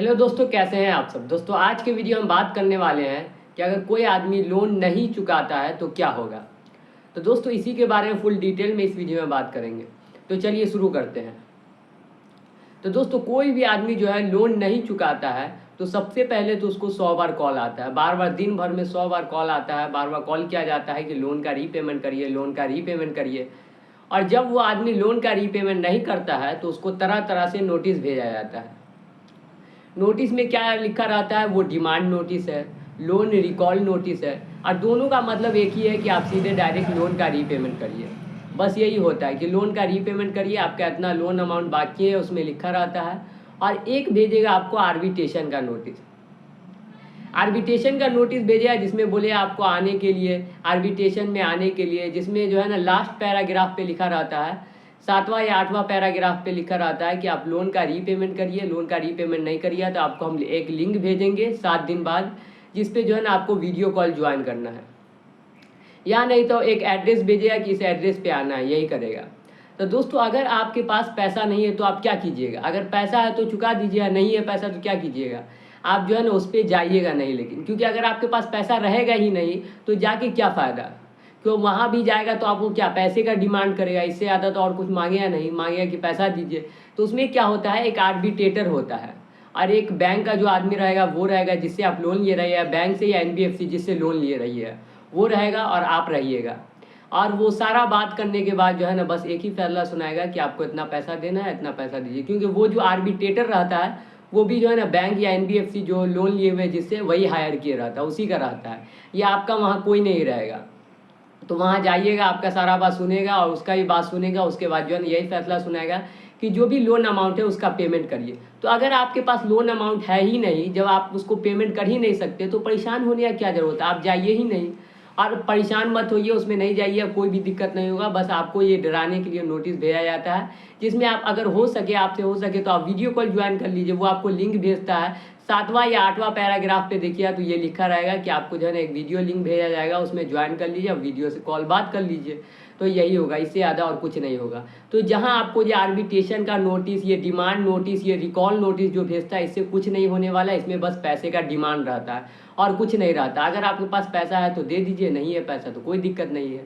Hello दोस्तों, कैसे हैं आप सब। दोस्तों आज के वीडियो हम बात करने वाले हैं कि अगर कोई आदमी लोन नहीं चुकाता है तो क्या होगा। तो दोस्तों इसी के बारे में फुल डिटेल में इस वीडियो में बात करेंगे। तो चलिए शुरू करते हैं। तो दोस्तों कोई भी आदमी जो है लोन नहीं चुकाता है तो सबसे पहले तो उसको 100 बार कॉल आता है, बार बार दिन भर में 100 बार कॉल आता है, बार बार कॉल किया जाता है कि लोन का रीपेमेंट करिए, लोन का रीपेमेंट करिए। और जब वो आदमी लोन का रीपेमेंट नहीं करता है तो उसको तरह तरह से नोटिस भेजा जाता है। नोटिस में क्या लिखा रहता है, वो डिमांड नोटिस है, लोन रिकॉल नोटिस है, और दोनों का मतलब एक ही है कि आप सीधे डायरेक्ट लोन का रीपेमेंट करिए। बस यही होता है कि लोन का रीपेमेंट करिए, आपका इतना लोन अमाउंट बाकी है उसमें लिखा रहता है। और एक भेजेगा आपको आर्बिट्रेशन का नोटिस, आर्बिट्रेशन का नोटिस भेजा जिसमें बोले आपको आने के लिए, आर्बिट्रेशन में आने के लिए, जिसमें जो है ना लास्ट पैराग्राफ पे लिखा रहता है, 7वां या 8वां पैराग्राफ पे लिखा रहता है कि आप लोन का रीपेमेंट करिए। लोन का रीपेमेंट नहीं करिए तो आपको हम एक लिंक भेजेंगे 7 दिन बाद, जिस पे जो है ना आपको वीडियो कॉल ज्वाइन करना है, या नहीं तो एक एड्रेस भेजेगा कि इस एड्रेस पे आना है, यही करेगा। तो दोस्तों अगर आपके पास पैसा नहीं है तो आप क्या कीजिएगा। अगर पैसा है तो चुका दीजिएगा, नहीं है पैसा तो क्या कीजिएगा, आप जो है ना उस पर जाइएगा नहीं। लेकिन क्योंकि अगर आपके पास पैसा रहेगा ही नहीं तो जाके क्या फ़ायदा, क्यों वहाँ भी जाएगा तो आपको क्या पैसे का डिमांड करेगा, इससे ज़्यादा तो और कुछ मांगेगा नहीं, मांगेगा कि पैसा दीजिए। तो उसमें क्या होता है, एक आर्बिट्रेटर होता है और एक बैंक का जो आदमी रहेगा वो रहेगा जिससे आप लोन ले रही है, बैंक से या एनबीएफसी जिससे लोन ले रही है वो रहेगा और आप रहिएगा। और वो सारा बात करने के बाद जो है ना बस एक ही फैसला सुनाएगा कि आपको इतना पैसा देना है, इतना पैसा दीजिए। क्योंकि वो जो आर्बिट्रेटर रहता है वो भी जो है ना बैंक या एनबीएफसी जो लोन लिए हुए जिससे वही हायर किया रहता है, उसी का रहता है, या आपका वहाँ कोई नहीं रहेगा। तो वहाँ जाइएगा, आपका सारा बात सुनेगा और उसका भी बात सुनेगा, उसके बाद जो है ना यही फैसला सुनाएगा कि जो भी लोन अमाउंट है उसका पेमेंट करिए। तो अगर आपके पास लोन अमाउंट है ही नहीं, जब आप उसको पेमेंट कर ही नहीं सकते तो परेशान होने का क्या ज़रूरत है, आप जाइए ही नहीं। और परेशान मत होइए, उसमें नहीं जाइए, कोई भी दिक्कत नहीं होगा। बस आपको ये डराने के लिए नोटिस भेजा जाता है, जिसमें आप अगर हो सके, आपसे हो सके तो आप वीडियो कॉल ज्वाइन कर लीजिए। वो आपको लिंक भेजता है 7वां या 8वां पैराग्राफ पे देखिए तो ये लिखा रहेगा कि आपको जो है ना एक वीडियो लिंक भेजा जाएगा, उसमें ज्वाइन कर लीजिए और वीडियो से कॉल बात कर लीजिए। तो यही होगा, इससे ज़्यादा और कुछ नहीं होगा। तो जहाँ आपको ये आर्बिट्रेशन का नोटिस, ये डिमांड नोटिस, ये रिकॉल नोटिस जो भेजता है, इससे कुछ नहीं होने वाला है। इसमें बस पैसे का डिमांड रहता है और कुछ नहीं रहता। अगर आपके पास पैसा है तो दे दीजिए, नहीं है पैसा तो कोई दिक्कत नहीं है।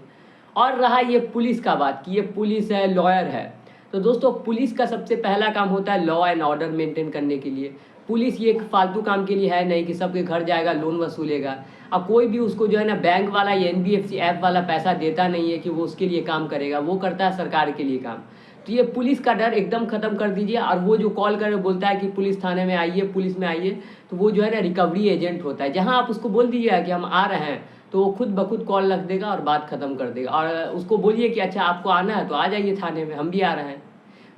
और रहा ये पुलिस का बात कि ये पुलिस है, लॉयर है, तो दोस्तों पुलिस का सबसे पहला काम होता है लॉ एंड ऑर्डर मेंटेन करने के लिए। पुलिस ये एक फालतू काम के लिए है नहीं कि सबके घर जाएगा लोन वसूलेगा। अब कोई भी उसको जो है ना बैंक वाला या एनबीएफसी ऐप वाला पैसा देता नहीं है कि वो उसके लिए काम करेगा, वो करता है सरकार के लिए काम। तो ये पुलिस का डर एकदम ख़त्म कर दीजिए। और वो जो कॉल कर बोलता है कि पुलिस थाने में आइए, पुलिस में आइए, तो वो जो है ना रिकवरी एजेंट होता है। जहाँ आप उसको बोल दीजिएगा कि हम आ रहे हैं तो वो खुद ब खुद कॉल रख देगा और बात ख़त्म कर देगा। और उसको बोलिए कि अच्छा आपको आना है तो आ जाइए थाने में, हम भी आ रहे हैं।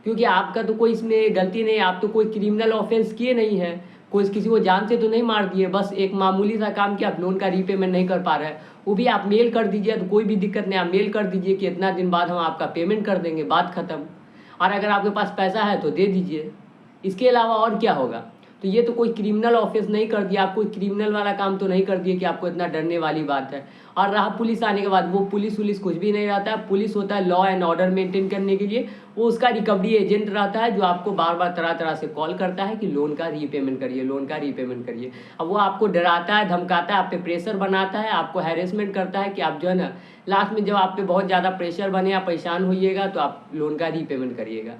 क्योंकि आपका तो कोई इसमें गलती नहीं है, आप तो कोई क्रिमिनल ऑफेंस किए नहीं है, कोई किसी को जान से तो नहीं मार दिए, बस एक मामूली सा काम किया, आप लोन का रीपेमेंट नहीं कर पा रहे हैं, वो भी आप मेल कर दीजिए तो कोई भी दिक्कत नहीं, आप मेल कर दीजिए कि इतना दिन बाद हम आपका पेमेंट कर देंगे, बात ख़त्म। और अगर आपके पास पैसा है तो दे दीजिए, इसके अलावा और क्या होगा। तो ये तो कोई क्रिमिनल ऑफेंस नहीं कर दिया, आप कोई क्रिमिनल वाला काम तो नहीं कर दिए कि आपको इतना डरने वाली बात है। और रहा पुलिस आने के बाद, वो पुलिस वुलिस कुछ भी नहीं रहता है। पुलिस होता है लॉ एंड ऑर्डर मेंटेन करने के लिए, वो उसका रिकवरी एजेंट रहता है जो आपको बार बार तरह तरह से कॉल करता है कि लोन का रीपेमेंट करिए, लोन का रीपेमेंट करिए। अब वो आपको डराता है, धमकाता है, आप पे प्रेशर बनाता है, आपको हैरेसमेंट करता है कि आप जो है ना लास्ट में जब आप पे बहुत ज़्यादा प्रेशर बने, आप परेशान होइएगा तो आप लोन का रीपेमेंट करिएगा।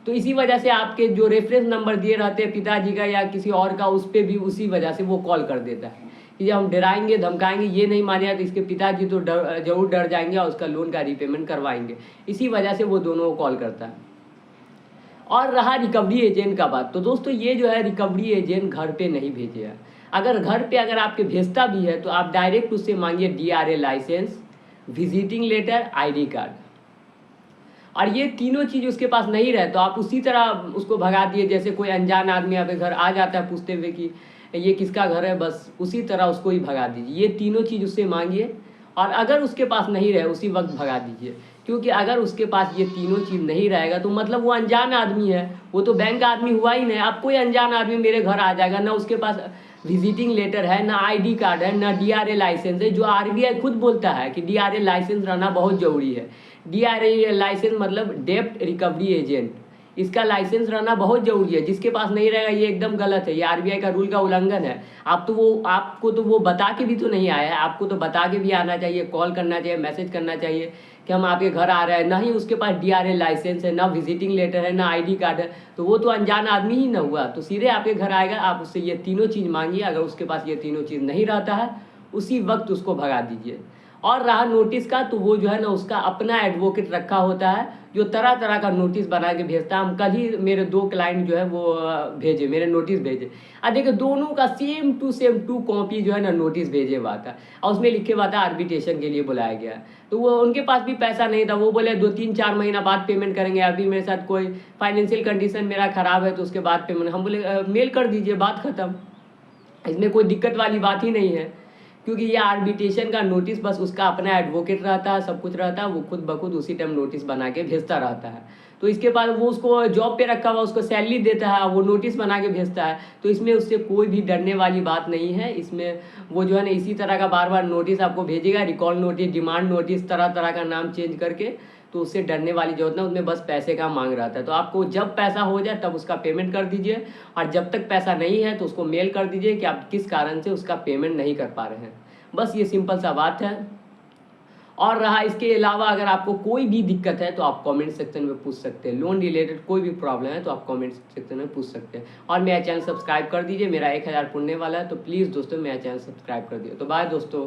तो इसी वजह से आपके जो रेफरेंस नंबर दिए रहते हैं पिताजी का या किसी और का, उस पर भी उसी वजह से वो कॉल कर देता है कि जब हम डराएंगे धमकाएंगे, ये नहीं मानेगा तो इसके पिताजी तो जरूर डर जाएंगे और उसका लोन का रीपेमेंट करवाएंगे। इसी वजह से वो दोनों को कॉल करता है। और रहा रिकवरी एजेंट का बात, तो दोस्तों ये जो है रिकवरी एजेंट घर पे नहीं भेजेगा। अगर घर पे अगर आपके भेजता भी है तो आप डायरेक्ट उससे मांगिए DRA licence, visiting letter, ID card. और ये तीनों चीज़ उसके पास नहीं रहे तो आप उसी तरह उसको भगा दिए, जैसे कोई अनजान आदमी आपके घर आ जाता है पूछते हुए कि ये किसका घर है, बस उसी तरह उसको ही भगा दीजिए। ये तीनों चीज़ उससे मांगिए और अगर उसके पास नहीं रहे उसी वक्त भगा दीजिए। क्योंकि अगर उसके पास ये तीनों चीज़ नहीं रहेगा तो मतलब वो अनजान आदमी है, वो तो बैंक का आदमी हुआ ही नहीं। अब कोई अनजान आदमी मेरे घर आ जाएगा, ना उसके पास विजिटिंग लेटर है, ना आईडी कार्ड है, ना डीआरए लाइसेंस है, जो आरबीआई खुद बोलता है कि डीआरए लाइसेंस रहना बहुत ज़रूरी है। डीआरए लाइसेंस मतलब डेब्ट रिकवरी एजेंट, इसका लाइसेंस रहना बहुत ज़रूरी है। जिसके पास नहीं रहेगा ये एकदम गलत है, ये आरबीआई का रूल का उल्लंघन है। आपको तो वो बता के भी तो नहीं आया है, आपको तो बता के भी आना चाहिए, कॉल करना चाहिए, मैसेज करना चाहिए कि हम आपके घर आ रहे हैं। ना ही उसके पास डीआरएल लाइसेंस है, ना विजिटिंग लेटर है, ना आईडी कार्ड है, तो वो तो अनजान आदमी ही ना हुआ। तो सीधे आपके घर आएगा, आप उससे ये तीनों चीज़ मांगिए। अगर उसके पास ये तीनों चीज़ नहीं रहता है, उसी वक्त उसको भगा दीजिए। और रहा नोटिस का, तो वो जो है ना उसका अपना एडवोकेट रखा होता है जो तरह तरह का नोटिस बना के भेजता है। हम कल ही मेरे 2 क्लाइंट जो है वो भेजे, मेरे नोटिस भेजे। देखिए दोनों का सेम टू कॉपी जो है ना नोटिस भेजे हुआ था, और उसमें लिखे हुआ था आर्बिट्रेशन के लिए बुलाया गया। तो वो उनके पास भी पैसा नहीं था, वो बोले 2-3-4 महीना बाद पेमेंट करेंगे, अभी मेरे साथ कोई फाइनेंशियल कंडीशन मेरा ख़राब है तो उसके बाद पेमेंट। हम बोले मेल कर दीजिए, बात ख़त्म, इसमें कोई दिक्कत वाली बात ही नहीं है। क्योंकि ये आर्बिट्रेशन का नोटिस बस उसका अपना एडवोकेट रहता है, सब कुछ रहता है, वो खुद ब खुद उसी टाइम नोटिस बना के भेजता रहता है। तो इसके बाद वो उसको जॉब पे रखा हुआ, उसको सैलरी देता है, वो नोटिस बना के भेजता है। तो इसमें उससे कोई भी डरने वाली बात नहीं है। इसमें वो जो है ना इसी तरह का बार बार नोटिस आपको भेजेगा, रिकॉल नोटिस, डिमांड नोटिस, तरह तरह का नाम चेंज करके। तो उससे डरने वाली जरूरत नहीं, उसमें बस पैसे का मांग रहता है। तो आपको जब पैसा हो जाए तब उसका पेमेंट कर दीजिए, और जब तक पैसा नहीं है तो उसको मेल कर दीजिए कि आप किस कारण से उसका पेमेंट नहीं कर पा रहे हैं। बस ये सिंपल सा बात है। और रहा इसके अलावा अगर आपको कोई भी दिक्कत है तो आप कमेंट सेक्शन में पूछ सकते हैं। लोन रिलेटेड कोई भी प्रॉब्लम है तो आप कमेंट सेक्शन में पूछ सकते हैं। और मेरा चैनल सब्सक्राइब कर दीजिए, मेरा 1000 पुण्य वाला है, तो प्लीज़ दोस्तों मेरा चैनल सब्सक्राइब कर दिए। तो बाय दोस्तों।